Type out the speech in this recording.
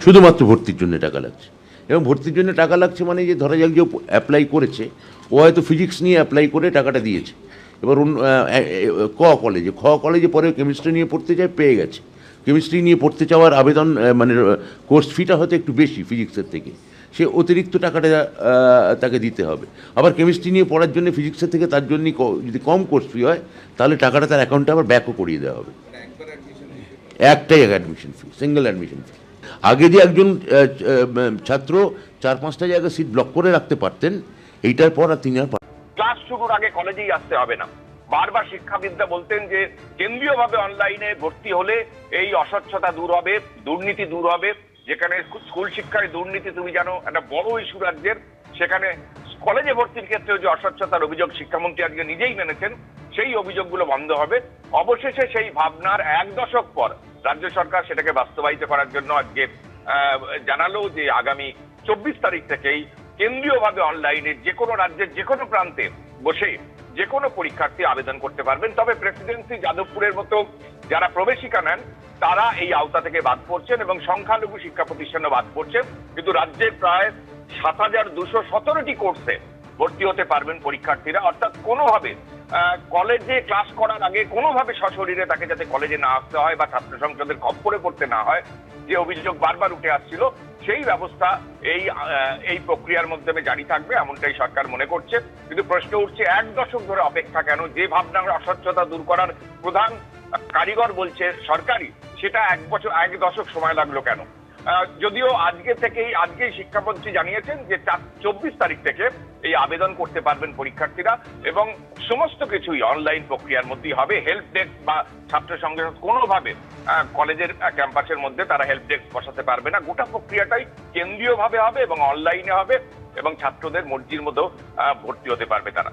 শুধুমাত্র ভর্তির জন্য টাকা লাগছে। এবং ভর্তির জন্য টাকা লাগছে মানে যে ধরা যাক যে অ্যাপ্লাই করেছে, ও হয়তো ফিজিক্স নিয়ে অ্যাপ্লাই করে টাকাটা দিয়েছে, এবার খ কলেজে পরে কেমিস্ট্রি নিয়ে পড়তে চায়, পেয়ে গেছে। কেমিস্ট্রি নিয়ে পড়তে চাওয়ার আবেদন মানে কোর্স ফিটা হয়তো একটু বেশি ফিজিক্সের থেকে, সে অতিরিক্ত টাকাটা তাকে দিতে হবে। আবার কেমিস্ট্রি নিয়ে পড়ার জন্য ফিজিক্সের থেকে তার জন্য যদি কম কোর্স ফি হয়, তাহলে টাকাটা তার অ্যাকাউন্টে আবার ব্যাকও করিয়ে দেওয়া হবে। একটাই অ্যাডমিশন ফি, সিঙ্গেল অ্যাডমিশন ফি। আগে যে একজন ছাত্র 4-5টা জায়গায় সিট ব্লক করে রাখতে পারতেন, এইটার পর আর তিনি আর ক্লাস শুরুর আগে কলেজেই আসতে হবে না। বারবার শিক্ষাবিদরা বলতেন যে কেন্দ্রীয়ভাবে অনলাইনে ভর্তি হলে এই অস্বচ্ছতা দূর হবে, দুর্নীতি দূর হবে। যেখানে স্কুল শিক্ষায় দুর্নীতি তুমি জানো একটা বড় ইস্যু রাজ্যের, সেখানে কলেজে ভর্তির ক্ষেত্রে যে অস্বচ্ছতার অভিযোগ শিক্ষামন্ত্রী আজকে নিজেই মেনেছেন, সেই অভিযোগগুলো বন্ধ হবে। অবশেষে সেই ভাবনার 1 দশক পর রাজ্য সরকার সেটাকে বাস্তবায়িত করার জন্য আজকে জানালো যে আগামী 24 তারিখ থেকেই কেন্দ্রীয়ভাবে অনলাইনে যে কোনো রাজ্যের যে কোনো প্রান্তে বসে যে কোনো পরীক্ষার্থী আবেদন করতে পারবেন। তবে প্রেসিডেন্সি যাদবপুরের মতো যারা প্রবেশিকা নেন তারা এই আওতা থেকে বাদ পড়ছেন এবং সংখ্যালঘু শিক্ষা প্রতিষ্ঠানও বাদ পড়ছেন। কিন্তু রাজ্যের প্রায় 7,217টি কোর্সে ভর্তি হতে পারবেন পরীক্ষার্থীরা। অর্থাৎ কোনোভাবে কলেজে ক্লাস করার আগে কোনোভাবে সশরীরে তাকে যাতে কলেজে না আসতে হয় বা ছাত্র সংসদের খপ্পরে পড়তে না হয়, যে অভিযোগ বারবার উঠে আসছিল, সেই ব্যবস্থা এই প্রক্রিয়ার মাধ্যমে জারি থাকবে এমনটাই সরকার মনে করছে। কিন্তু প্রশ্ন উঠছে 1 দশক ধরে অপেক্ষা কেন? যে ভাবনার অস্বচ্ছতা দূর করার প্রধান কারিগর বলছে সরকারি, সেটা 1 দশক সময় লাগলো কেন? যদিও আজকেই শিক্ষামন্ত্রী জানিয়েছেন যে 24 তারিখ থেকে এই আবেদন করতে পারবেন পরীক্ষার্থীরা এবং সমস্ত কিছুই অনলাইন প্রক্রিয়ার মধ্যেই হবে। হেল্প ডেস্ক বা ছাত্র সংগঠন কোনোভাবে কলেজের ক্যাম্পাসের মধ্যে তারা হেল্প ডেস্ক বসাতে পারবে না। গোটা প্রক্রিয়াটাই কেন্দ্রীয়ভাবে হবে এবং অনলাইনে হবে এবং ছাত্রদের মর্জির মতো ভর্তি হতে পারবে তারা।